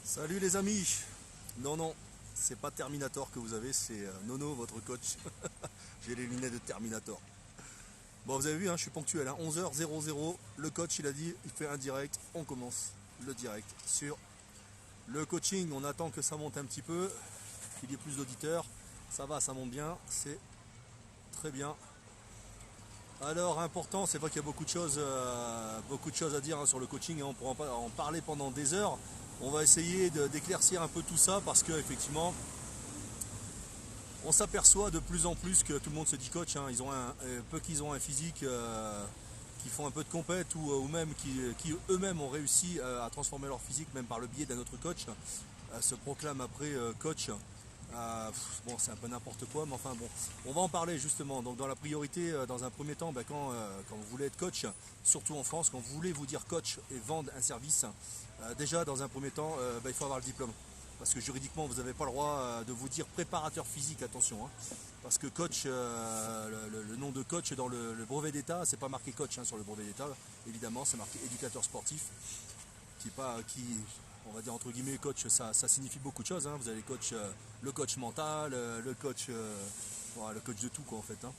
Salut les amis. Non, non, c'est pas Terminator que vous avez, c'est Nono, votre coach. J'ai les lunettes de Terminator. Bon, vous avez vu, hein, je suis ponctuel, hein, 11h00. Le coach, il a dit, il fait un direct. On commence le direct sur le coaching. On attend que ça monte un petit peu, qu'il y ait plus d'auditeurs. Ça va, ça monte bien, c'est très bien. Alors, important, c'est vrai qu'il y a beaucoup de choses à dire, hein, sur le coaching, hein, on pourra en parler pendant des heures. On va essayer d'éclaircir un peu tout ça parce qu'effectivement, on s'aperçoit de plus en plus que tout le monde se dit coach, hein, peu qu'ils ont un physique, qui font un peu de compète ou même qui eux-mêmes ont réussi à transformer leur physique, même par le biais d'un autre coach, se proclament après coach. Bon, c'est un peu n'importe quoi, mais enfin bon, on va en parler justement. Donc dans la priorité, dans un premier temps, quand vous voulez être coach, surtout en France, quand vous voulez vous dire coach et vendre un service, déjà dans un premier temps, il faut avoir le diplôme. Parce que juridiquement, vous n'avez pas le droit de vous dire préparateur physique, attention. Hein. Parce que coach, le nom de coach dans le brevet d'État, c'est pas marqué coach, hein, sur le brevet d'État, évidemment, c'est marqué éducateur sportif, on va dire entre guillemets coach, ça signifie beaucoup de choses, hein. Vous avez le coach mental, voilà, le coach de tout quoi en fait, hein.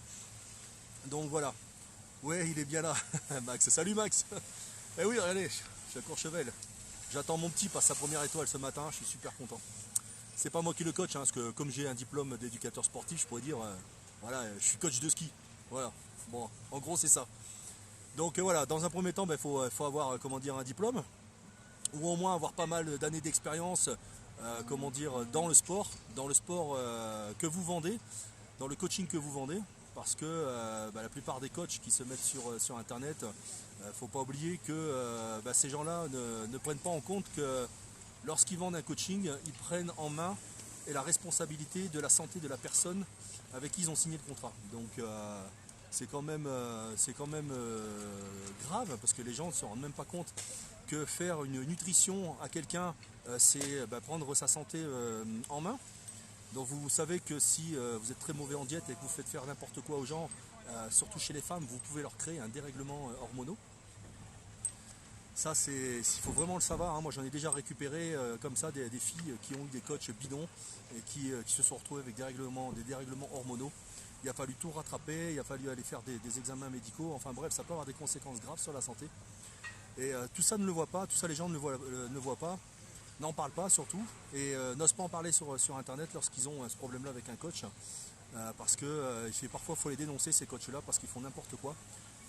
Donc voilà, ouais il est bien là, Max, salut Max. Eh oui regardez, je suis à Courchevel, j'attends mon petit passe sa première étoile ce matin, je suis super content. C'est pas moi qui le coach, hein, parce que comme j'ai un diplôme d'éducateur sportif, je pourrais dire, voilà, je suis coach de ski, voilà, bon, en gros c'est ça. Donc voilà, dans un premier temps, faut avoir comment dire, un diplôme, ou au moins avoir pas mal d'années d'expérience, comment dire, dans le sport que vous vendez, dans le coaching que vous vendez, parce que la plupart des coachs qui se mettent sur internet, faut pas oublier que ces gens-là ne prennent pas en compte que lorsqu'ils vendent un coaching, ils prennent en main et la responsabilité de la santé de la personne avec qui ils ont signé le contrat. Donc c'est quand même grave parce que les gens ne se rendent même pas compte que faire une nutrition à quelqu'un, c'est prendre sa santé en main. Donc vous savez que si vous êtes très mauvais en diète et que vous faites faire n'importe quoi aux gens, surtout chez les femmes, vous pouvez leur créer un dérèglement hormonaux. Ça, il faut vraiment le savoir, hein. Moi j'en ai déjà récupéré comme ça des filles qui ont eu des coachs bidons et qui se sont retrouvées avec des dérèglements hormonaux. Il a fallu tout rattraper, il a fallu aller faire des examens médicaux, enfin bref, ça peut avoir des conséquences graves sur la santé. Et tout ça ne le voit pas, tout ça les gens ne voient pas, n'en parlent pas surtout, et n'osent pas en parler sur internet lorsqu'ils ont ce problème-là avec un coach, parce que parfois il faut les dénoncer ces coachs-là parce qu'ils font n'importe quoi.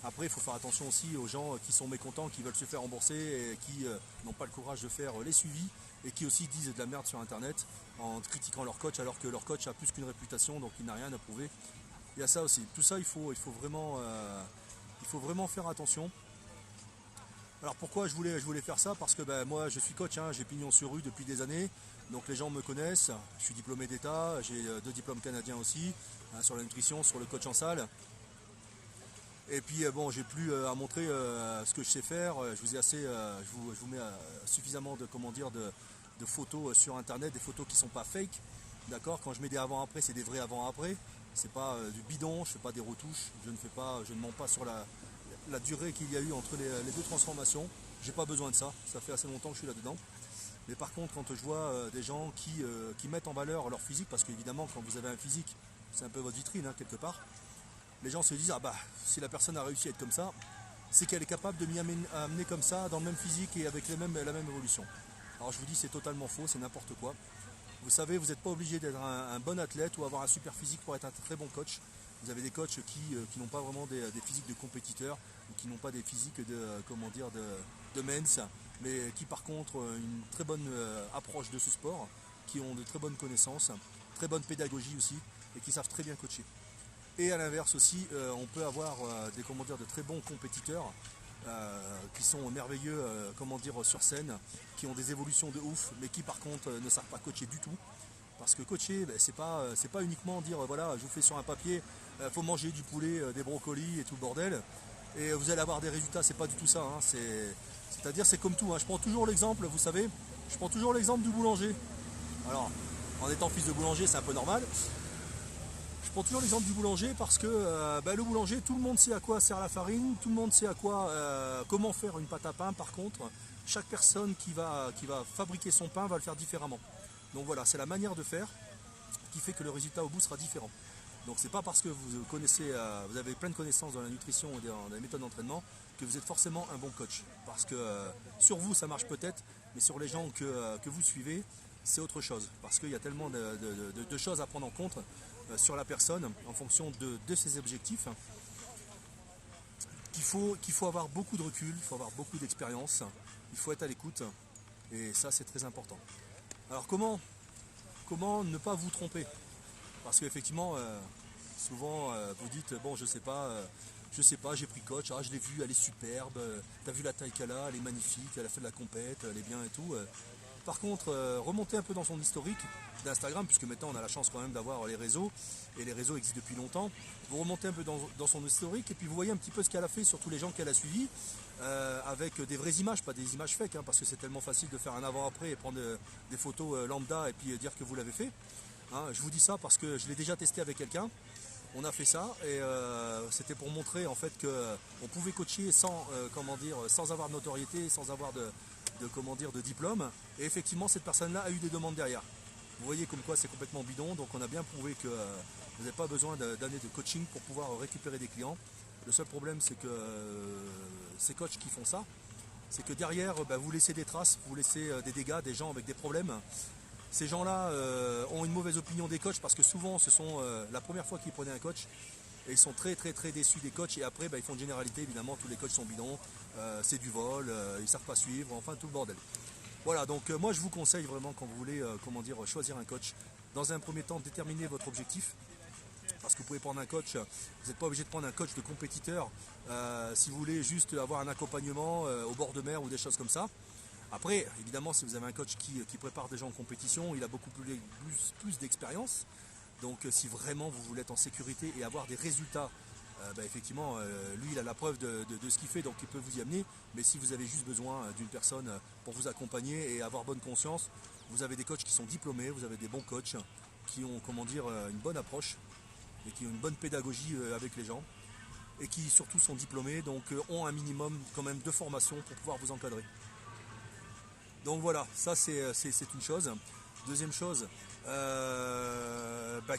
Après il faut faire attention aussi aux gens qui sont mécontents, qui veulent se faire rembourser et qui n'ont pas le courage de faire les suivis et qui aussi disent de la merde sur internet en critiquant leur coach alors que leur coach a plus qu'une réputation, donc il n'a rien à prouver. Il y a ça aussi, tout ça il faut vraiment faire attention. Alors pourquoi je voulais faire ça? Parce que moi je suis coach, hein, j'ai pignon sur rue depuis des années, donc les gens me connaissent, je suis diplômé d'État, j'ai 2 diplômes canadiens aussi, hein, sur la nutrition, sur le coach en salle. Et puis bon, j'ai plus à montrer ce que je sais faire, je vous ai assez, je vous mets suffisamment de photos sur internet, des photos qui ne sont pas fake, d'accord? Quand je mets des avant-après, c'est des vrais avant-après, c'est pas du bidon, je fais pas des retouches, je ne mens pas sur la durée qu'il y a eu entre les deux transformations. J'ai pas besoin de ça, ça fait assez longtemps que je suis là-dedans. Mais par contre, quand je vois des gens qui mettent en valeur leur physique, parce qu'évidemment, quand vous avez un physique, c'est un peu votre vitrine, hein, quelque part, les gens se disent, si la personne a réussi à être comme ça, c'est qu'elle est capable de m'y amener comme ça, dans le même physique et avec la même évolution. Alors je vous dis, c'est totalement faux, c'est n'importe quoi. Vous savez, vous n'êtes pas obligé d'être un bon athlète ou avoir un super physique pour être un très bon coach. Vous avez des coachs qui n'ont pas vraiment des physiques de compétiteurs ou qui n'ont pas des physiques de mens, mais qui par contre ont une très bonne approche de ce sport, qui ont de très bonnes connaissances, très bonne pédagogie aussi et qui savent très bien coacher. Et à l'inverse aussi, on peut avoir de très bons compétiteurs qui sont merveilleux sur scène, qui ont des évolutions de ouf, mais qui par contre ne savent pas coacher du tout. Parce que coacher, c'est pas uniquement dire voilà, je vous fais sur un papier, faut manger du poulet, des brocolis et tout le bordel, et vous allez avoir des résultats, c'est pas du tout ça. Hein. C'est-à-dire c'est comme tout, hein. Je prends toujours l'exemple, vous savez, je prends toujours l'exemple du boulanger. Alors, en étant fils de boulanger, c'est un peu normal. Je prends toujours l'exemple du boulanger parce que le boulanger, tout le monde sait à quoi sert la farine, tout le monde sait comment faire une pâte à pain. Par contre, chaque personne qui va fabriquer son pain va le faire différemment. Donc voilà, c'est la manière de faire qui fait que le résultat au bout sera différent. Donc c'est pas parce que vous connaissez, vous avez plein de connaissances dans la nutrition et dans la méthode d'entraînement que vous êtes forcément un bon coach. Parce que sur vous ça marche peut-être, mais sur les gens que vous suivez, c'est autre chose. Parce qu'il y a tellement de choses à prendre en compte sur la personne en fonction de ses objectifs qu'il faut avoir beaucoup de recul, il faut avoir beaucoup d'expérience, il faut être à l'écoute et ça c'est très important. Alors comment ne pas vous tromper? Parce qu'effectivement, souvent vous dites bon je sais pas, j'ai pris coach, ah, je l'ai vue, elle est superbe, t'as vu la taille qu'elle a, elle est magnifique, elle a fait de la compète, elle est bien et tout. Par contre, remontez un peu dans son historique d'Instagram, puisque maintenant on a la chance quand même d'avoir les réseaux, et les réseaux existent depuis longtemps. Vous remontez un peu dans son historique, et puis vous voyez un petit peu ce qu'elle a fait sur tous les gens qu'elle a suivis, avec des vraies images, pas des images fake, hein, parce que c'est tellement facile de faire un avant-après et prendre des photos lambda et puis dire que vous l'avez fait. Hein, je vous dis ça parce que je l'ai déjà testé avec quelqu'un. On a fait ça et c'était pour montrer en fait qu'on pouvait coacher sans avoir de notoriété, sans avoir de diplôme. Et effectivement, cette personne-là a eu des demandes derrière. Vous voyez comme quoi c'est complètement bidon, donc on a bien prouvé que vous n'avez pas besoin d'années de coaching pour pouvoir récupérer des clients. Le seul problème, c'est que ces coachs qui font ça, c'est que derrière, vous laissez des traces, vous laissez des dégâts, des gens avec des problèmes. Ces gens-là ont une mauvaise opinion des coachs parce que souvent ce sont la première fois qu'ils prenaient un coach et ils sont très déçus des coachs et après ils font une généralité, évidemment tous les coachs sont bidons, c'est du vol, ils ne savent pas suivre, enfin tout le bordel. Voilà, donc moi je vous conseille vraiment quand vous voulez choisir un coach, dans un premier temps déterminer votre objectif. Parce que vous pouvez prendre un coach, vous n'êtes pas obligé de prendre un coach de compétiteur si vous voulez juste avoir un accompagnement au bord de mer ou des choses comme ça. Après, évidemment, si vous avez un coach qui prépare des gens en compétition, il a beaucoup plus d'expérience. Donc si vraiment vous voulez être en sécurité et avoir des résultats, effectivement, lui, il a la preuve de ce qu'il fait, donc il peut vous y amener. Mais si vous avez juste besoin d'une personne pour vous accompagner et avoir bonne conscience, vous avez des coachs qui sont diplômés, vous avez des bons coachs qui ont, une bonne approche et qui ont une bonne pédagogie avec les gens et qui surtout sont diplômés, donc ont un minimum quand même de formation pour pouvoir vous encadrer. Donc voilà, ça c'est une chose. Deuxième chose,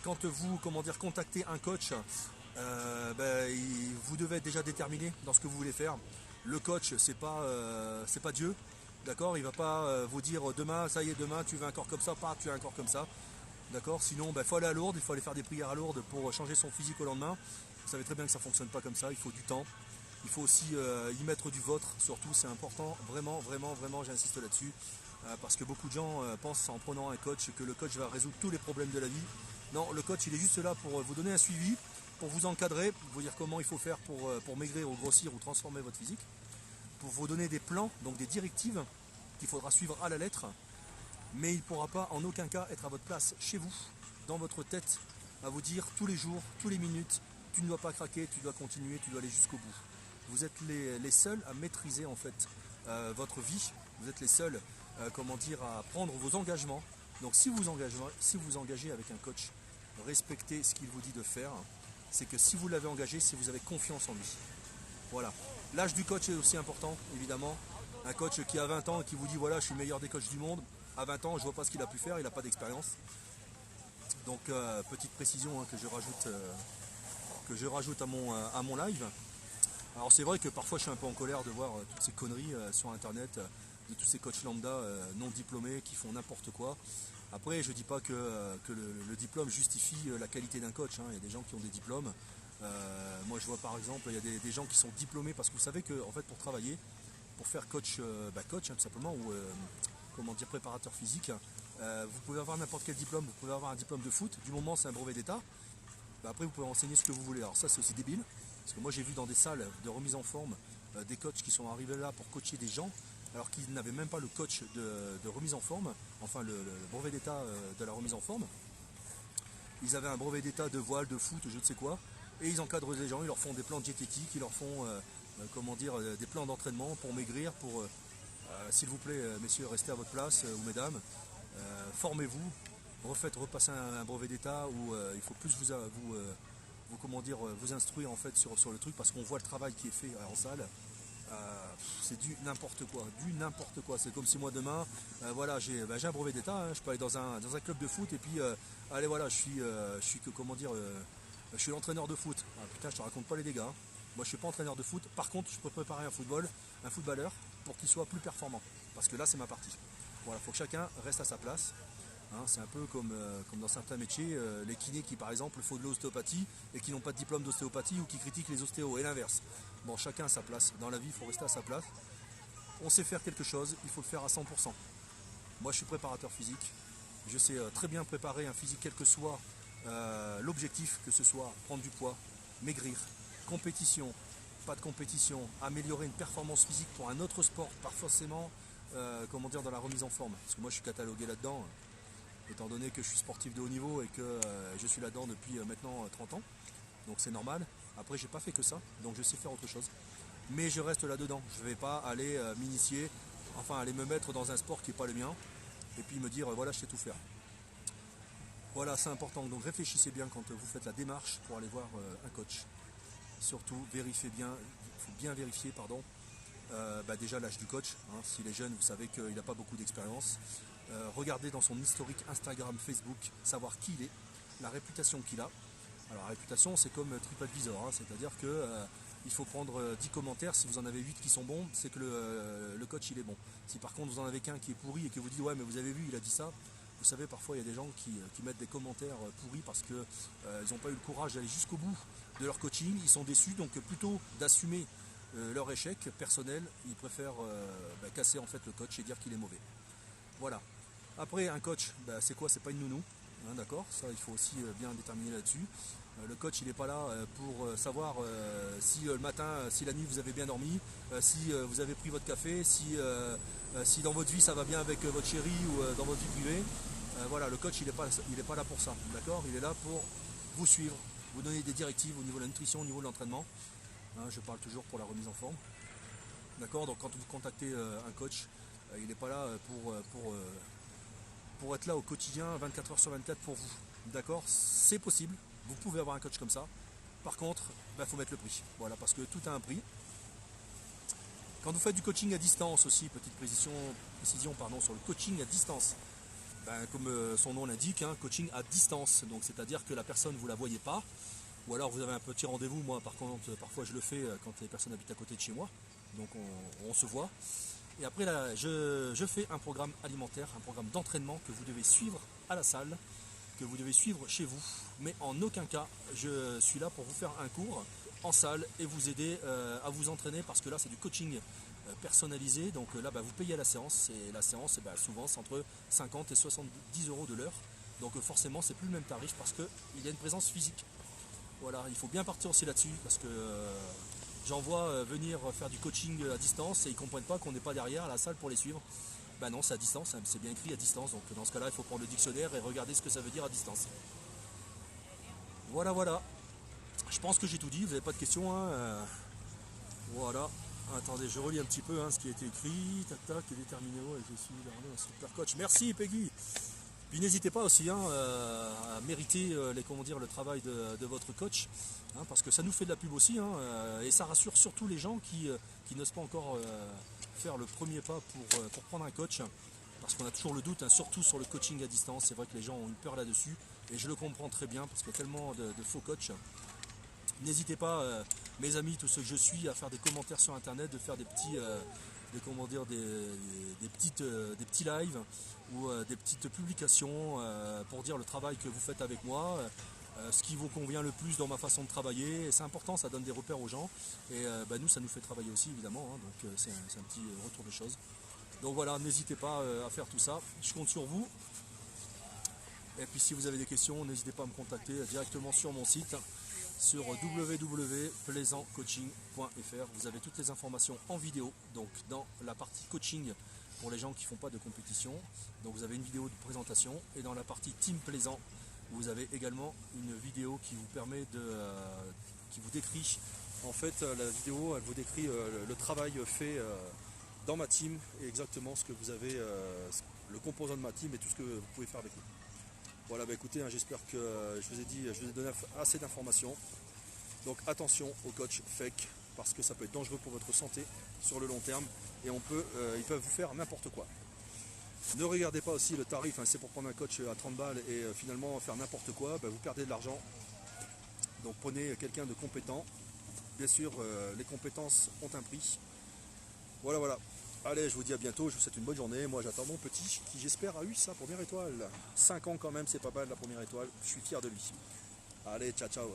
quand vous contactez un coach, vous devez être déjà déterminé dans ce que vous voulez faire. Le coach, c'est pas Dieu, d'accord? Il va pas vous dire demain, ça y est, demain tu veux un corps comme ça, tu as un corps comme ça, d'accord? Sinon, il faut aller à Lourdes, il faut aller faire des prières à Lourdes pour changer son physique au lendemain. Vous savez très bien que ça ne fonctionne pas comme ça, il faut du temps. Il faut aussi y mettre du vôtre, surtout c'est important, vraiment j'insiste là-dessus, parce que beaucoup de gens pensent en prenant un coach que le coach va résoudre tous les problèmes de la vie. Non, le coach il est juste là pour vous donner un suivi, pour vous encadrer, pour vous dire comment il faut faire pour maigrir ou grossir ou transformer votre physique, pour vous donner des plans, donc des directives qu'il faudra suivre à la lettre, mais il ne pourra pas en aucun cas être à votre place chez vous, dans votre tête, à vous dire tous les jours, toutes les minutes, tu ne dois pas craquer, tu dois continuer, tu dois aller jusqu'au bout. Vous êtes les seuls à maîtriser en fait votre vie. Vous êtes les seuls à prendre vos engagements. Donc si vous engagez avec un coach, respectez ce qu'il vous dit de faire. C'est que si vous l'avez engagé, c'est que vous avez confiance en lui. Voilà. L'âge du coach est aussi important, évidemment. Un coach qui a 20 ans et qui vous dit voilà, je suis le meilleur des coachs du monde. À 20 ans, je ne vois pas ce qu'il a pu faire, il n'a pas d'expérience. Donc petite précision que je rajoute à mon live. Alors c'est vrai que parfois je suis un peu en colère de voir toutes ces conneries sur internet, de tous ces coachs lambda non diplômés qui font n'importe quoi. Après je ne dis pas que le diplôme justifie la qualité d'un coach, hein. Il y a des gens qui ont des diplômes. Moi je vois par exemple, il y a des gens qui sont diplômés parce que vous savez que en fait pour travailler, pour faire coach, coach hein, tout simplement, ou préparateur physique, vous pouvez avoir n'importe quel diplôme, vous pouvez avoir un diplôme de foot, du moment c'est un brevet d'état. Après vous pouvez enseigner ce que vous voulez. Alors ça c'est aussi débile, parce que moi j'ai vu dans des salles de remise en forme des coachs qui sont arrivés là pour coacher des gens, alors qu'ils n'avaient même pas le coach de remise en forme, enfin le brevet d'état de la remise en forme. Ils avaient un brevet d'état de voile, de foot, je ne sais quoi, et ils encadrent les gens, ils leur font des plans diététiques, ils leur font des plans d'entraînement pour maigrir, pour s'il vous plaît messieurs, restez à votre place, ou mesdames, formez-vous, repasser un brevet d'état où il faut plus vous instruire en fait sur le truc parce qu'on voit le travail qui est fait en salle. c'est du n'importe quoi, C'est comme si moi demain, voilà, j'ai un brevet d'État, hein, je peux aller dans un club de foot et puis, allez voilà, je suis l'entraîneur de foot. Ah, putain, je te raconte pas les dégâts, hein. Moi, je suis pas entraîneur de foot. Par contre, je peux préparer un footballeur, pour qu'il soit plus performant. Parce que là, c'est ma partie. Voilà, il faut que chacun reste à sa place. Hein, c'est un peu comme dans certains métiers, les kinés qui par exemple font de l'ostéopathie et qui n'ont pas de diplôme d'ostéopathie ou qui critiquent les ostéos et l'inverse. Bon, chacun à sa place. Dans la vie, il faut rester à sa place. On sait faire quelque chose, il faut le faire à 100%. Moi, je suis préparateur physique. Je sais très bien préparer un physique, quel que soit l'objectif, que ce soit prendre du poids, maigrir, compétition, pas de compétition, améliorer une performance physique pour un autre sport, pas forcément dans la remise en forme. Parce que moi, je suis catalogué là-dedans. Étant donné que je suis sportif de haut niveau et que je suis là-dedans depuis maintenant 30 ans. Donc c'est normal. Après, j'ai pas fait que ça, donc je sais faire autre chose. Mais je reste là-dedans. Je ne vais pas aller m'initier, enfin aller me mettre dans un sport qui n'est pas le mien, et puis me dire voilà, je sais tout faire. Voilà, c'est important. Donc réfléchissez bien quand vous faites la démarche pour aller voir un coach. Surtout, vérifiez bien, il faut bien vérifier, pardon, déjà l'âge du coach. Hein. S'il est jeune, vous savez qu'il n'a pas beaucoup d'expérience. Regardez dans son historique Instagram, Facebook, savoir qui il est, la réputation qu'il a. Alors la réputation, c'est comme TripAdvisor, hein, c'est-à-dire que il faut prendre 10 commentaires. Si vous en avez 8 qui sont bons, c'est que le coach il est bon. Si par contre vous en avez qu'un qui est pourri et que vous dites ouais mais vous avez vu il a dit ça, vous savez parfois il y a des gens qui mettent des commentaires pourris parce qu'ils n'ont pas eu le courage d'aller jusqu'au bout de leur coaching, ils sont déçus, donc plutôt d'assumer leur échec personnel, ils préfèrent casser en fait le coach et dire qu'il est mauvais. Voilà. Après un coach, c'est quoi? C'est pas une nounou. Hein, d'accord, ça il faut aussi bien déterminer là-dessus. Le coach il n'est pas là pour savoir si le matin, si la nuit vous avez bien dormi, si vous avez pris votre café, si dans votre vie ça va bien avec votre chérie ou dans votre vie privée. Voilà, le coach il n'est pas là pour ça, d'accord. Il est là pour vous suivre, vous donner des directives au niveau de la nutrition, au niveau de l'entraînement. Hein, je parle toujours pour la remise en forme. D'accord, donc quand vous contactez un coach, il n'est pas là pour être là au quotidien 24 heures sur 24 pour vous. D'accord, c'est possible, vous pouvez avoir un coach comme ça. Par contre, il faut mettre le prix. Voilà, parce que tout a un prix. Quand vous faites du coaching à distance aussi, petite précision sur le coaching à distance. Comme son nom l'indique, hein, coaching à distance. Donc c'est-à-dire que la personne, vous ne la voyez pas. Ou alors vous avez un petit rendez-vous. Moi par contre, parfois je le fais quand les personnes habitent à côté de chez moi. Donc on se voit. Et après là, je fais un programme alimentaire, un programme d'entraînement que vous devez suivre à la salle, que vous devez suivre chez vous. Mais en aucun cas, je suis là pour vous faire un cours en salle et vous aider à vous entraîner, parce que là c'est du coaching personnalisé. Donc là vous payez la séance, et la séance souvent c'est entre 50 et 70 euros de l'heure. Donc forcément c'est plus le même tarif parce qu'il y a une présence physique. Voilà, il faut bien partir aussi là-dessus, parce que j'en vois venir faire du coaching à distance et ils ne comprennent pas qu'on n'est pas derrière à la salle pour les suivre. Ben non, c'est à distance, c'est bien écrit à distance. Donc dans ce cas-là, il faut prendre le dictionnaire et regarder ce que ça veut dire à distance. Voilà, voilà. Je pense que j'ai tout dit, vous n'avez pas de questions. Hein, voilà. Attendez, je relis un petit peu ce qui a été écrit. Tac, tac, et déterminé. Ouais, je suis un super coach. Merci Peggy. Puis n'hésitez pas aussi à mériter le travail de votre coach, hein, parce que ça nous fait de la pub aussi, hein, et ça rassure surtout les gens qui n'osent pas encore faire le premier pas pour prendre un coach, parce qu'on a toujours le doute, hein, surtout sur le coaching à distance. C'est vrai que les gens ont une peur là-dessus, et je le comprends très bien, parce qu'il y a tellement de faux coachs. N'hésitez pas, mes amis, tous ceux que je suis, à faire des commentaires sur internet, de faire des petits petits lives ou des petites publications pour dire le travail que vous faites avec moi, ce qui vous convient le plus dans ma façon de travailler. C'est important, ça donne des repères aux gens, et nous ça nous fait travailler aussi évidemment, hein, donc c'est un petit retour des choses. Donc voilà, n'hésitez pas à faire tout ça, je compte sur vous. Et puis si vous avez des questions, n'hésitez pas à me contacter directement sur mon site, sur www.plaisantcoaching.fr. Vous avez toutes les informations en vidéo, donc dans la partie coaching pour les gens qui ne font pas de compétition. Donc vous avez une vidéo de présentation, et dans la partie Team Plaisant, vous avez également une vidéo qui vous permet qui vous décrit, en fait la vidéo elle vous décrit le travail fait dans ma team, et exactement ce que vous avez, le composant de ma team et tout ce que vous pouvez faire avec nous. Voilà, écoutez, hein, j'espère que je vous ai donné assez d'informations. Donc attention aux coachs fake. parce que ça peut être dangereux pour votre santé sur le long terme et ils peuvent vous faire n'importe quoi. Ne regardez pas aussi le tarif, hein, c'est pour prendre un coach à 30 balles et finalement faire n'importe quoi, vous perdez de l'argent. Donc prenez quelqu'un de compétent. Bien sûr, les compétences ont un prix. Voilà, voilà. Allez, je vous dis à bientôt, je vous souhaite une bonne journée. Moi j'attends mon petit qui j'espère a eu sa première étoile. 5 ans quand même, c'est pas mal la première étoile. Je suis fier de lui. Allez, ciao ciao.